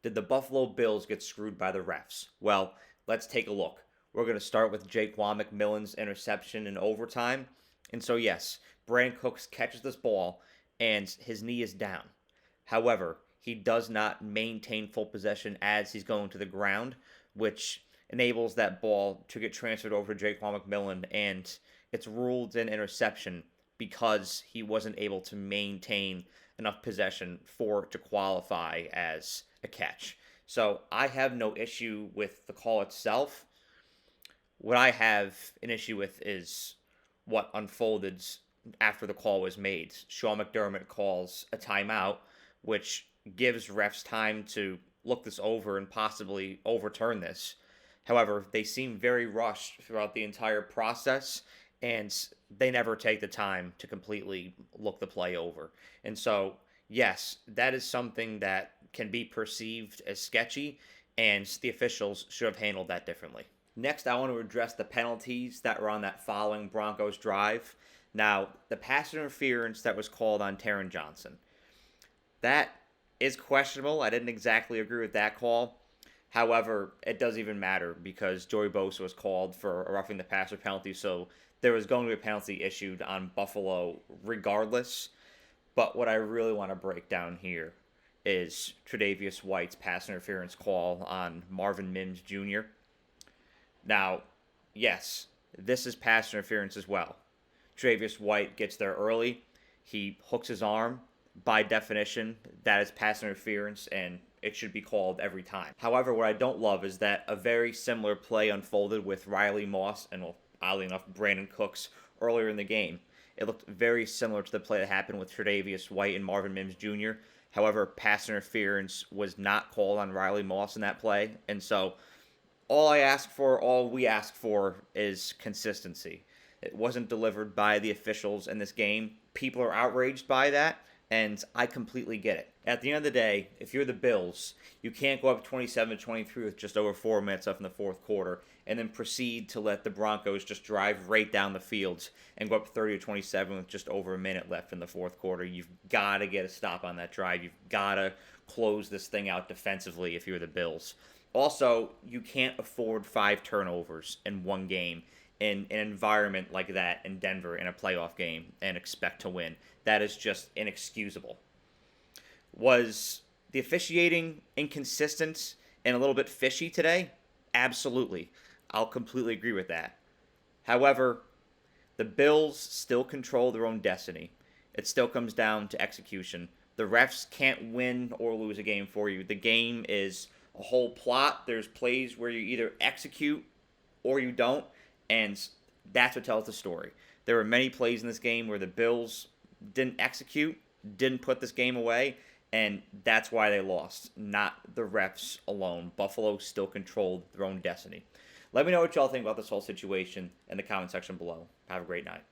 Did the Buffalo Bills get screwed by the refs? Well, let's take a look. We're going to start with Jaquan McMillan's interception in overtime. And so, yes, Brandon Cooks catches this ball and his knee is down. However, he does not maintain full possession as he's going to the ground, which enables that ball to get transferred over to Jaquan McMillan, and it's ruled an interception because he wasn't able to maintain enough possession for it to qualify as a catch. So I have no issue with the call itself. What I have an issue with is what unfolded after the call was made. Sean McDermott calls a timeout, which gives refs time to look this over and possibly overturn this. However, they seem very rushed throughout the entire process, and they never take the time to completely look the play over. And so, yes, that is something that can be perceived as sketchy, and the officials should have handled that differently. Next, I want to address the penalties that were on that following Broncos drive. Now, the pass interference that was called on Taron Johnson, that is questionable. I didn't exactly agree with that call. However, it doesn't even matter because Joey Bosa was called for a roughing the passer penalty, so there was going to be a penalty issued on Buffalo regardless. But what I really want to break down here is Tre'Davious White's pass interference call on Marvin Mims Jr. Now, yes, this is pass interference as well. Tre'Davious White gets there early. He hooks his arm. By definition, that is pass interference, and it should be called every time. However, what I don't love is that a very similar play unfolded with Riley Moss and, well, oddly enough, Brandon Cooks earlier in the game. It looked very similar to the play that happened with Tre'Davious White and Marvin Mims Jr. However, pass interference was not called on Riley Moss in that play, and so all we ask for is consistency. It wasn't delivered by the officials in this game. People are outraged by that, and I completely get it. At the end of the day, if you're the Bills, you can't go up 27-23 with just over 4 minutes left in the fourth quarter and then proceed to let the Broncos just drive right down the field and go up 30-27 with just over a minute left in the fourth quarter. You've got to get a stop on that drive. You've got to close this thing out defensively if you're the Bills. Also, you can't afford 5 turnovers in one game in an environment like that in Denver in a playoff game and expect to win. That is just inexcusable. Was the officiating inconsistent and a little bit fishy today? Absolutely. I'll completely agree with that. However, the Bills still control their own destiny. It still comes down to execution. The refs can't win or lose a game for you. The game is a whole plot. There's plays where you either execute or you don't, and that's what tells the story. There were many plays in this game where the Bills didn't execute, didn't put this game away, and that's why they lost, not the refs alone. Buffalo still controlled their own destiny. Let me know what y'all think about this whole situation in the comment section below. Have a great night.